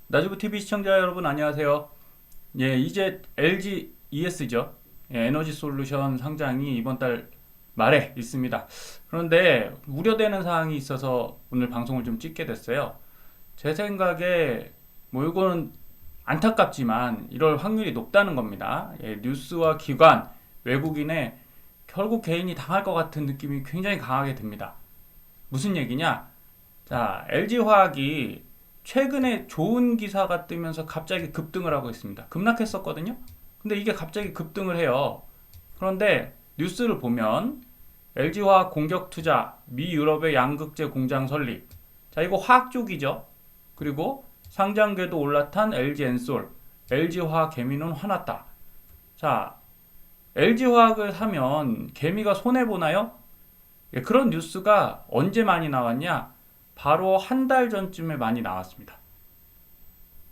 나주부 TV 시청자 여러분 안녕하세요. 예, 이제 LG ES죠. 예, 에너지 솔루션 상장이 이번 달 말에 있습니다. 그런데 우려되는 사항이 있어서 오늘 방송을 좀 찍게 됐어요. 제 생각에 뭐 이거는 안타깝지만 이럴 확률이 높다는 겁니다. 예, 뉴스와 기관, 외국인에 결국 개인이 당할 것 같은 느낌이 굉장히 강하게 듭니다. 무슨 얘기냐? 자, LG화학이 최근에 좋은 기사가 뜨면서 갑자기 급등을 하고 있습니다. 급락했었거든요. 근데 이게 갑자기 급등을 해요. 그런데 뉴스를 보면 LG화학 공격 투자, 미 유럽의 양극재 공장 설립. 자, 이거 화학 쪽이죠. 그리고 상장궤도 올라탄 LG엔솔, LG화학 개미는 화났다. 자, LG화학을 사면 개미가 손해보나요? 예, 그런 뉴스가 언제 많이 나왔냐? 바로 한 달 전쯤에 많이 나왔습니다.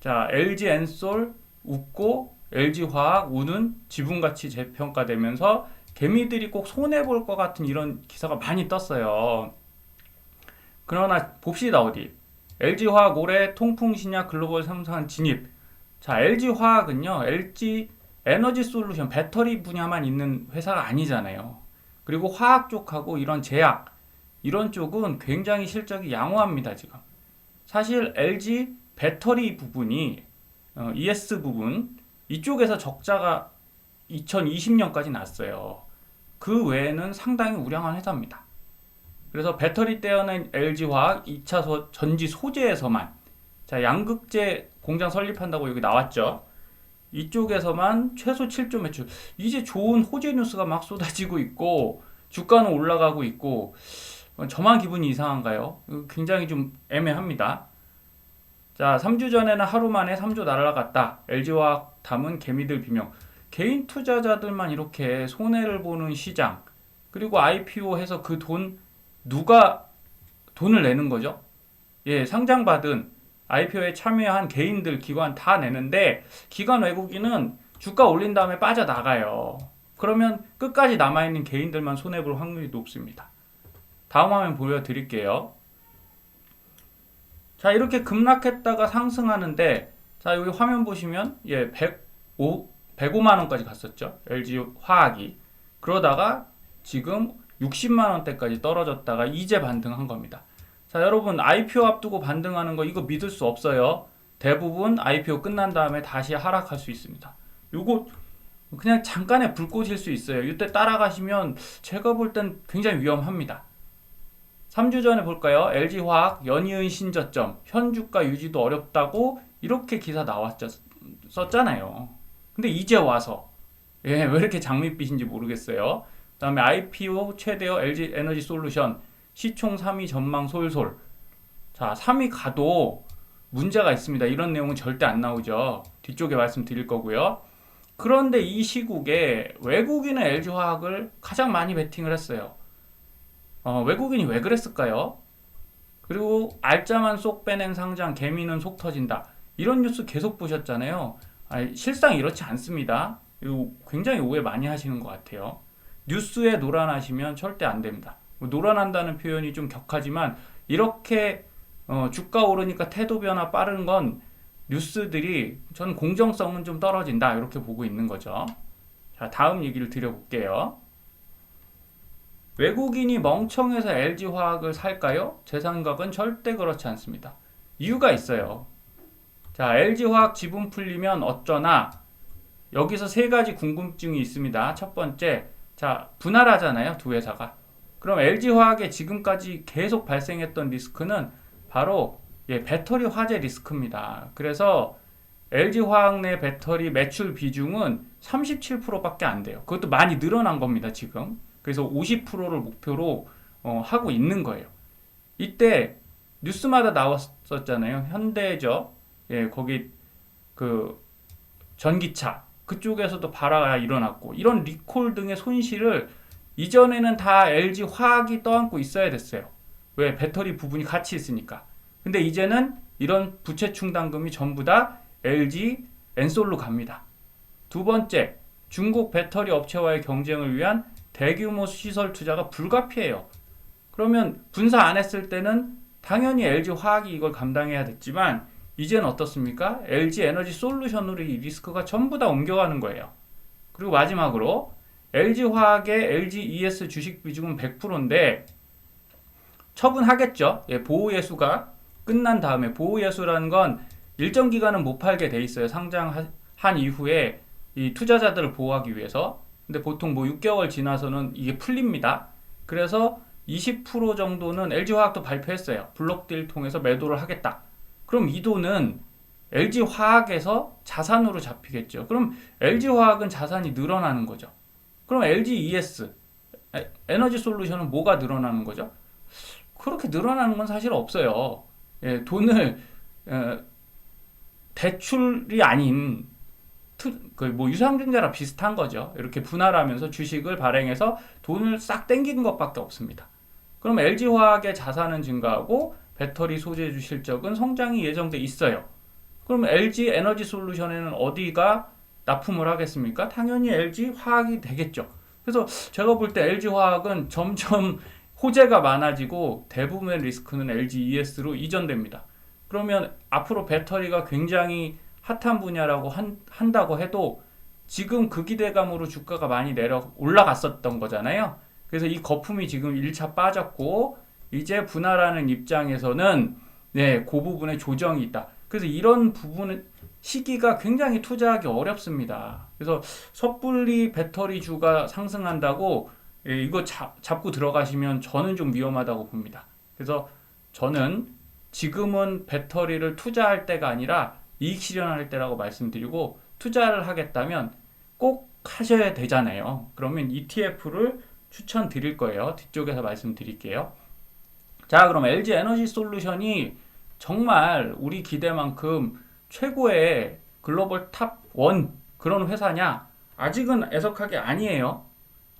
자, LG 엔솔 웃고 LG 화학 우는 지분가치 재평가되면서 개미들이 꼭 손해볼 것 같은 이런 기사가 많이 떴어요. 그러나 봅시다 어디. LG 화학 올해 통풍 신약 글로벌 3상 진입. 자, LG 화학은요. LG 에너지 솔루션 배터리 분야만 있는 회사가 아니잖아요. 그리고 화학 쪽하고 이런 제약 이런 쪽은 굉장히 실적이 양호합니다, 지금. 사실 LG 배터리 부분이 ES 부분 이쪽에서 적자가 2020년까지 났어요. 그 외에는 상당히 우량한 회사입니다. 그래서 배터리 떼어낸 LG화학 2차 전지 소재에서만 자, 양극재 공장 설립한다고 여기 나왔죠. 이쪽에서만 최소 7조 매출. 이제 좋은 호재 뉴스가 막 쏟아지고 있고 주가는 올라가고 있고 저만 기분이 이상한가요? 굉장히 좀 애매합니다. 자, 3주 전에는 하루 만에 3조 날아갔다. LG화학 담은 개미들 비명. 개인 투자자들만 이렇게 손해를 보는 시장. 그리고 IPO 해서 그 돈, 누가 돈을 내는 거죠? 예, 상장받은 IPO에 참여한 개인들, 기관 다 내는데, 기관 외국인은 주가 올린 다음에 빠져나가요. 그러면 끝까지 남아있는 개인들만 손해볼 확률이 높습니다. 다음 화면 보여드릴게요. 자, 이렇게 급락했다가 상승하는데, 자, 여기 화면 보시면, 예, 105만 원까지 갔었죠. LG 화학이. 그러다가 지금 60만 원대까지 떨어졌다가 이제 반등한 겁니다. 자, 여러분, IPO 앞두고 반등하는 거 이거 믿을 수 없어요. 대부분 IPO 끝난 다음에 다시 하락할 수 있습니다. 요거 그냥 잠깐의 불꽃일 수 있어요. 이때 따라가시면 제가 볼 땐 굉장히 위험합니다. 3주 전에 볼까요? LG화학 연이은 신저점, 현주가 유지도 어렵다고 이렇게 기사 썼잖아요. 근데 이제 와서 예, 왜 이렇게 장밋빛인지 모르겠어요. 그 다음에 IPO 최대어 LG 에너지 솔루션 시총 3위 전망 솔솔. 자, 3위 가도 문제가 있습니다. 이런 내용은 절대 안 나오죠. 뒤쪽에 말씀드릴 거고요. 그런데 이 시국에 외국인은 LG화학을 가장 많이 베팅을 했어요. 외국인이 왜 그랬을까요? 그리고 알짜만 쏙 빼낸 상장, 개미는 속 터진다. 이런 뉴스 계속 보셨잖아요. 아니, 실상 이렇지 않습니다. 이거 굉장히 오해 많이 하시는 것 같아요. 뉴스에 노란하시면 절대 안 됩니다. 뭐 노란한다는 표현이 좀 격하지만 이렇게 주가 오르니까 태도 변화 빠른 건 뉴스들이 전 공정성은 좀 떨어진다 이렇게 보고 있는 거죠. 자, 다음 얘기를 드려볼게요. 외국인이 멍청해서 LG화학을 살까요? 제 생각은 절대 그렇지 않습니다. 이유가 있어요. 자, LG화학 지분 풀리면 어쩌나 여기서 세 가지 궁금증이 있습니다. 첫 번째, 자, 분할하잖아요, 두 회사가. 그럼 LG화학에 지금까지 계속 발생했던 리스크는 바로 배터리 화재 리스크입니다. 그래서 LG화학 내 배터리 매출 비중은 37%밖에 안 돼요. 그것도 많이 늘어난 겁니다, 지금. 그래서 50%를 목표로 하고 있는 거예요. 이때 뉴스마다 나왔었잖아요. 현대죠. 예, 거기 그 전기차 그쪽에서도 발화가 일어났고 이런 리콜 등의 손실을 이전에는 다 LG 화학이 떠안고 있어야 됐어요. 왜? 배터리 부분이 같이 있으니까. 근데 이제는 이런 부채 충당금이 전부 다 LG 엔솔로 갑니다. 두 번째, 중국 배터리 업체와의 경쟁을 위한 대규모 시설 투자가 불가피해요. 그러면 분사 안 했을 때는 당연히 LG 화학이 이걸 감당해야 됐지만 이제는 어떻습니까? LG 에너지 솔루션으로 이 리스크가 전부 다 옮겨가는 거예요. 그리고 마지막으로 LG 화학의 LG ES 주식 비중은 100%인데 처분하겠죠. 예, 보호예수가 끝난 다음에, 보호예수라는 건 일정 기간은 못 팔게 돼 있어요. 상장한 이후에 이 투자자들을 보호하기 위해서. 근데 보통 뭐 6개월 지나서는 이게 풀립니다. 그래서 20% 정도는 LG화학도 발표했어요. 블록딜 통해서 매도를 하겠다. 그럼 이 돈은 LG화학에서 자산으로 잡히겠죠. 그럼 LG화학은 자산이 늘어나는 거죠. 그럼 LGES, 에너지 솔루션은 뭐가 늘어나는 거죠? 그렇게 늘어나는 건 사실 없어요. 예, 돈을 대출이 아닌 뭐 유상증자랑 비슷한 거죠. 이렇게 분할하면서 주식을 발행해서 돈을 싹 땡기는 것밖에 없습니다. 그럼 LG화학의 자산은 증가하고 배터리 소재주 실적은 성장이 예정돼 있어요. 그럼 LG 에너지 솔루션에는 어디가 납품을 하겠습니까? 당연히 LG화학이 되겠죠. 그래서 제가 볼 때 LG화학은 점점 호재가 많아지고 대부분의 리스크는 LGES로 이전됩니다. 그러면 앞으로 배터리가 굉장히 핫한 분야라고 한다고 해도 지금 그 기대감으로 주가가 많이 올라갔었던 거잖아요. 그래서 이 거품이 지금 1차 빠졌고 이제 분할하는 입장에서는 네, 그 부분에 조정이 있다. 그래서 이런 부분은 시기가 굉장히 투자하기 어렵습니다. 그래서 섣불리 배터리주가 상승한다고 이거 잡고 들어가시면 저는 좀 위험하다고 봅니다. 그래서 저는 지금은 배터리를 투자할 때가 아니라 이익 실현할 때라고 말씀드리고, 투자를 하겠다면 꼭 하셔야 되잖아요. 그러면 ETF를 추천드릴 거예요. 뒤쪽에서 말씀드릴게요. 자, 그럼 LG 에너지 솔루션이 정말 우리 기대만큼 최고의 글로벌 탑 1 그런 회사냐? 아직은 애석하게 아니에요.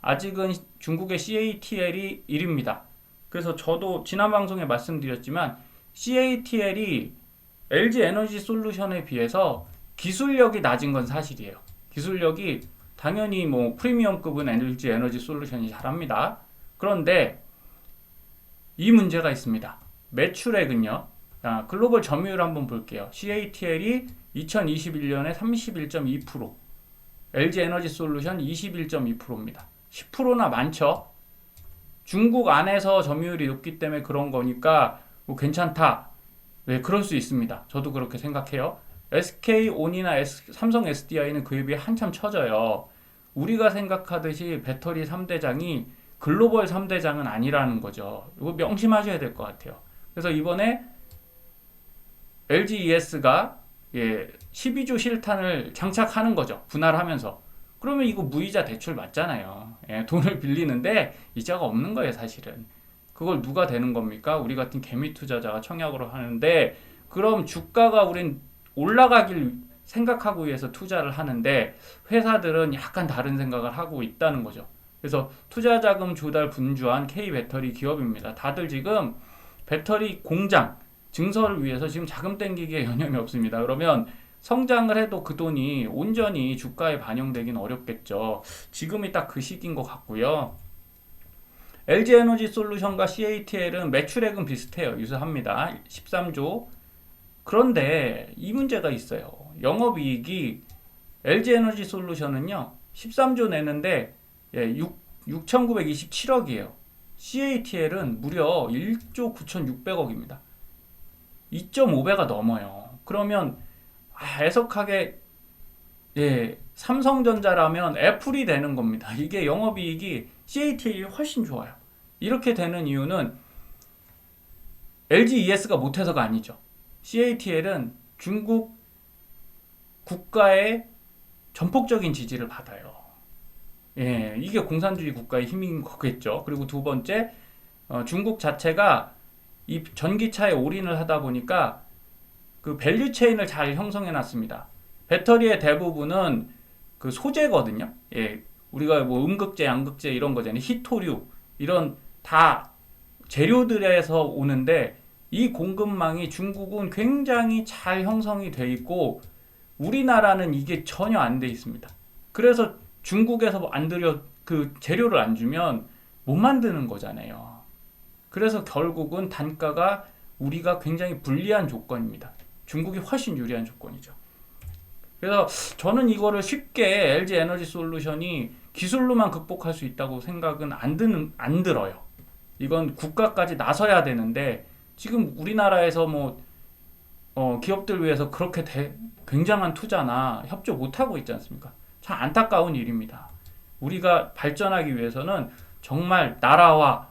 아직은 중국의 CATL이 1위입니다. 그래서 저도 지난 방송에 말씀드렸지만 CATL이 LG 에너지 솔루션에 비해서 기술력이 낮은 건 사실이에요. 기술력이 당연히 뭐 프리미엄급은 LG 에너지 솔루션이 잘합니다. 그런데 이 문제가 있습니다. 매출액은요. 글로벌 점유율 한번 볼게요. CATL이 2021년에 31.2%, LG 에너지 솔루션 21.2%입니다. 10%나 많죠. 중국 안에서 점유율이 높기 때문에 그런 거니까 뭐 괜찮다. 네, 그럴 수 있습니다. 저도 그렇게 생각해요. SK온이나 삼성 SDI는 그에 비해 한참 처져요. 우리가 생각하듯이 배터리 3대장이 글로벌 3대장은 아니라는 거죠. 이거 명심하셔야 될 것 같아요. 그래서 이번에 LGES가 12조 실탄을 장착하는 거죠. 분할하면서. 그러면 이거 무이자 대출 맞잖아요. 돈을 빌리는데 이자가 없는 거예요, 사실은. 그걸 누가 되는 겁니까? 우리 같은 개미 투자자가 청약으로 하는데, 그럼 주가가 우린 올라가길 생각하고 위해서 투자를 하는데 회사들은 약간 다른 생각을 하고 있다는 거죠. 그래서 투자자금 조달 분주한 K배터리 기업입니다. 다들 지금 배터리 공장 증설을 위해서 지금 자금 땡기기에 여념이 없습니다. 그러면 성장을 해도 그 돈이 온전히 주가에 반영되긴 어렵겠죠. 지금이 딱 그 시기인 것 같고요. LG에너지 솔루션과 CATL은 매출액은 비슷해요. 유사합니다. 13조. 그런데 이 문제가 있어요. 영업이익이 LG에너지 솔루션은요. 13조 내는데 6,927억이에요. CATL은 무려 1조 9,600억입니다. 2.5배가 넘어요. 그러면 애석하게 삼성전자라면 애플이 되는 겁니다. 이게 영업이익이 CATL이 훨씬 좋아요. 이렇게 되는 이유는 LGES가 못해서가 아니죠. CATL은 중국 국가의 전폭적인 지지를 받아요. 이게 공산주의 국가의 힘인 거겠죠. 그리고 두 번째, 중국 자체가 이 전기차에 올인을 하다 보니까 그 밸류 체인을 잘 형성해 놨습니다. 배터리의 대부분은 그 소재거든요. 우리가 뭐 음극재, 양극재 이런 거잖아요. 희토류 이런 다 재료들에서 오는데 이 공급망이 중국은 굉장히 잘 형성이 돼 있고 우리나라는 이게 전혀 안 돼 있습니다. 그래서 중국에서 그 재료를 안 주면 못 만드는 거잖아요. 그래서 결국은 단가가 우리가 굉장히 불리한 조건입니다. 중국이 훨씬 유리한 조건이죠. 그래서 저는 이거를 쉽게 LG 에너지 솔루션이 기술로만 극복할 수 있다고 생각은 안 들어요. 이건 국가까지 나서야 되는데 지금 우리나라에서 뭐 기업들 위해서 그렇게 굉장한 투자나 협조 못하고 있지 않습니까? 참 안타까운 일입니다. 우리가 발전하기 위해서는 정말 나라와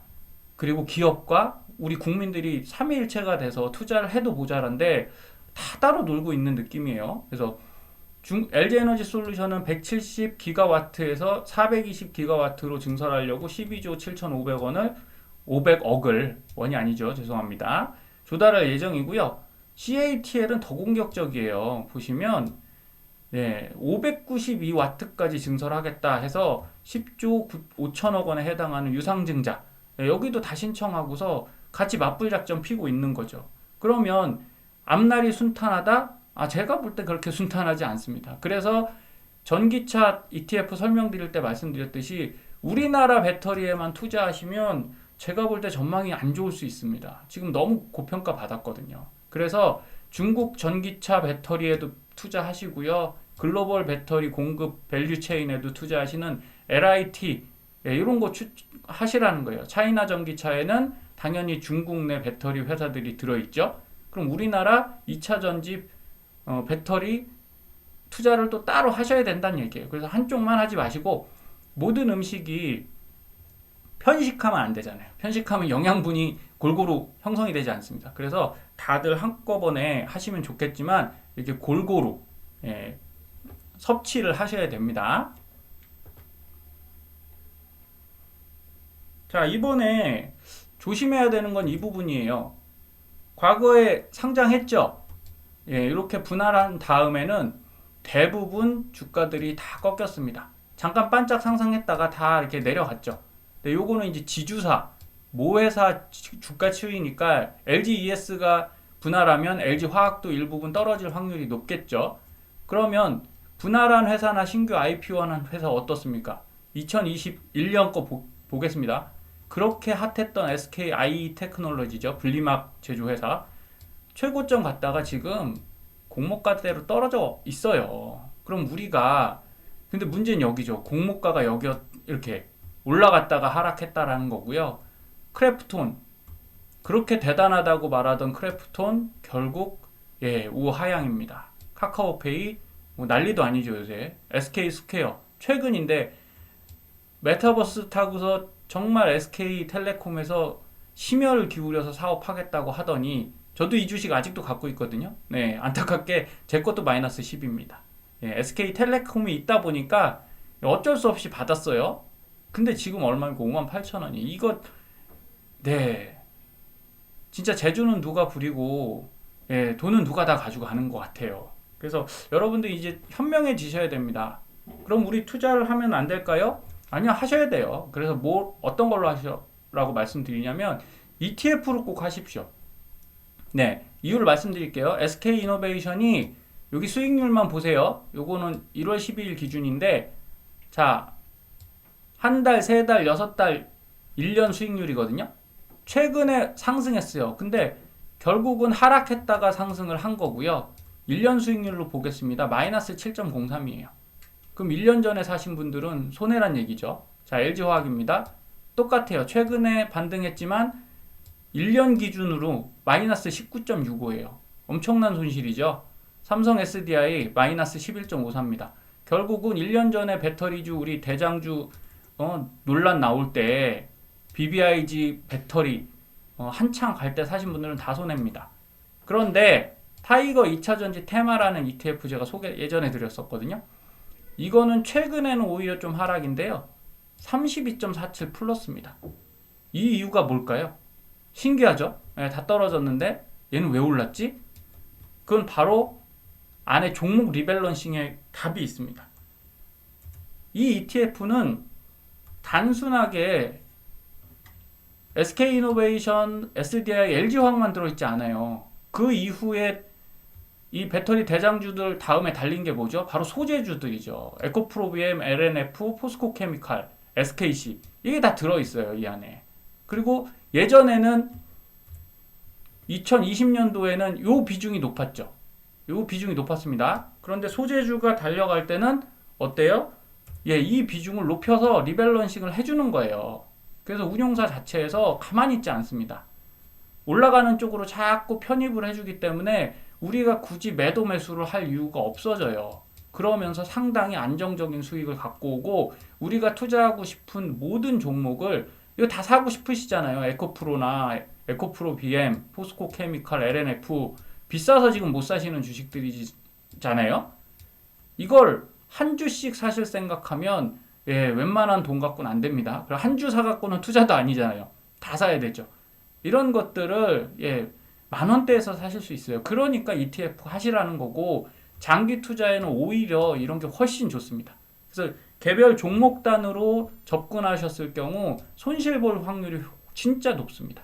그리고 기업과 우리 국민들이 삼위일체가 돼서 투자를 해도 모자란데 다 따로 놀고 있는 느낌이에요. 그래서 LG 에너지 솔루션은 170기가와트에서 420기가와트로 증설하려고 12조 7,500원을 500억을 원이 아니죠. 죄송합니다. 조달할 예정이고요. CATL은 더 공격적이에요. 보시면 592와트까지 증설하겠다 해서 10조 5천억 원에 해당하는 유상증자 여기도 다 신청하고서 같이 맞불 작전 피고 있는 거죠. 그러면 앞날이 순탄하다? 제가 볼 때 그렇게 순탄하지 않습니다. 그래서 전기차 ETF 설명드릴 때 말씀드렸듯이 우리나라 배터리에만 투자하시면 제가 볼 때 전망이 안 좋을 수 있습니다. 지금 너무 고평가 받았거든요. 그래서 중국 전기차 배터리에도 투자하시고요. 글로벌 배터리 공급 밸류 체인에도 투자하시는 LIT 이런 거 하시라는 거예요. 차이나 전기차에는 당연히 중국 내 배터리 회사들이 들어있죠. 그럼 우리나라 2차 전지 배터리 투자를 또 따로 하셔야 된다는 얘기예요. 그래서 한쪽만 하지 마시고 모든 음식이 편식하면 안 되잖아요. 편식하면 영양분이 골고루 형성이 되지 않습니다. 그래서 다들 한꺼번에 하시면 좋겠지만 이렇게 골고루 섭취를 하셔야 됩니다. 자, 이번에 조심해야 되는 건 이 부분이에요. 과거에 상장했죠. 이렇게 분할한 다음에는 대부분 주가들이 다 꺾였습니다. 잠깐 반짝 상승했다가 다 이렇게 내려갔죠. 근데 요거는 이제 지주사, 모회사 주가 추이니까 LGES가 분할하면 LG화학도 일부분 떨어질 확률이 높겠죠. 그러면 분할한 회사나 신규 IPO한 회사 어떻습니까? 2021년 거 보겠습니다. 그렇게 핫했던 SKIE 테크놀로지죠. 분리막 제조회사. 최고점 갔다가 지금 공모가대로 떨어져 있어요. 그럼 우리가 근데 문제는 여기죠. 공모가가 여기 이렇게 올라갔다가 하락했다라는 거고요. 크래프톤 그렇게 대단하다고 말하던 크래프톤 결국 우하향입니다. 카카오페이 뭐 난리도 아니죠 요새. SK스퀘어 최근인데 메타버스 타고서 정말 SK텔레콤에서 심혈을 기울여서 사업하겠다고 하더니 저도 이 주식 아직도 갖고 있거든요. 안타깝게 제 것도 마이너스 10입니다. SK텔레콤이 있다 보니까 어쩔 수 없이 받았어요. 근데 지금 얼마입니까? 58,000원이. 이거 진짜 재주는 누가 부리고 돈은 누가 다 가지고 가는 것 같아요. 그래서 여러분들 이제 현명해지셔야 됩니다. 그럼 우리 투자를 하면 안 될까요? 아니요, 하셔야 돼요. 그래서 어떤 걸로 하시라고 말씀드리냐면 ETF로 꼭 하십시오. 이유를 말씀드릴게요. SK이노베이션이 여기 수익률만 보세요. 요거는 1월 12일 기준인데 자, 한 달, 세 달, 6달, 1년 수익률이거든요. 최근에 상승했어요. 근데 결국은 하락했다가 상승을 한 거고요. 1년 수익률로 보겠습니다. 마이너스 7.03이에요. 그럼 1년 전에 사신 분들은 손해란 얘기죠. 자, LG화학입니다. 똑같아요. 최근에 반등했지만 1년 기준으로 마이너스 19.65예요. 엄청난 손실이죠. 삼성 SDI 마이너스 11.54입니다. 결국은 1년 전에 배터리주 우리 대장주 논란 나올 때 BBIG 배터리 한창 갈 때 사신 분들은 다 손해입니다. 그런데 타이거 2차전지 테마라는 ETF 제가 예전에 드렸었거든요. 이거는 최근에는 오히려 좀 하락인데요. 32.47 플러스입니다. 이 이유가 뭘까요? 신기하죠? 다 떨어졌는데 얘는 왜 올랐지? 그건 바로 안에 종목 리밸런싱에 답이 있습니다. 이 ETF는 단순하게 SK이노베이션, SDI, LG화학만 들어있지 않아요. 그 이후에 이 배터리 대장주들 다음에 달린 게 뭐죠? 바로 소재주들이죠. 에코프로비엠, LNF, 포스코케미칼, SKC 이게 다 들어있어요. 이 안에. 그리고 예전에는 2020년도에는 요 비중이 높았죠. 이 비중이 높았습니다. 그런데 소재주가 달려갈 때는 어때요? 예, 이 비중을 높여서 리밸런싱을 해주는 거예요. 그래서 운용사 자체에서 가만히 있지 않습니다. 올라가는 쪽으로 자꾸 편입을 해주기 때문에 우리가 굳이 매도 매수를 할 이유가 없어져요. 그러면서 상당히 안정적인 수익을 갖고 오고 우리가 투자하고 싶은 모든 종목을 이거 다 사고 싶으시잖아요. 에코프로나 에코프로 BM, 포스코 케미칼, LNF 비싸서 지금 못 사시는 주식들이잖아요. 이걸 한 주씩 사실 생각하면 예, 웬만한 돈 갖고는 안 됩니다. 한 주 사갖고는 투자도 아니잖아요. 다 사야 되죠. 이런 것들을 예, 만 원대에서 사실 수 있어요. 그러니까 ETF 하시라는 거고 장기 투자에는 오히려 이런 게 훨씬 좋습니다. 그래서 개별 종목 단으로 접근하셨을 경우 손실 볼 확률이 진짜 높습니다.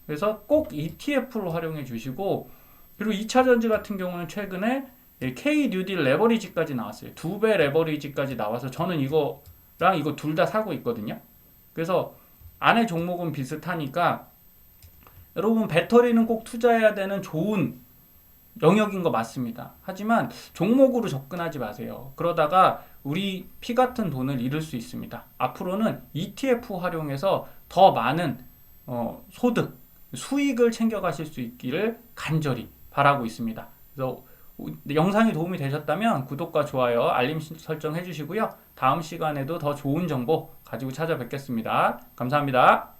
그래서 꼭 ETF로 활용해 주시고 그리고 2차전지 같은 경우는 최근에 K 뉴딜 레버리지까지 나왔어요. 2배 레버리지까지 나와서 저는 이거랑 이거 둘 다 사고 있거든요. 그래서 안에 종목은 비슷하니까 여러분 배터리는 꼭 투자해야 되는 좋은 영역인 거 맞습니다. 하지만 종목으로 접근하지 마세요. 그러다가 우리 피 같은 돈을 잃을 수 있습니다. 앞으로는 ETF 활용해서 더 많은 소득, 수익을 챙겨가실 수 있기를 간절히 바라고 있습니다. 그래서 영상이 도움이 되셨다면 구독과 좋아요, 알림 설정 해주시고요. 다음 시간에도 더 좋은 정보 가지고 찾아뵙겠습니다. 감사합니다.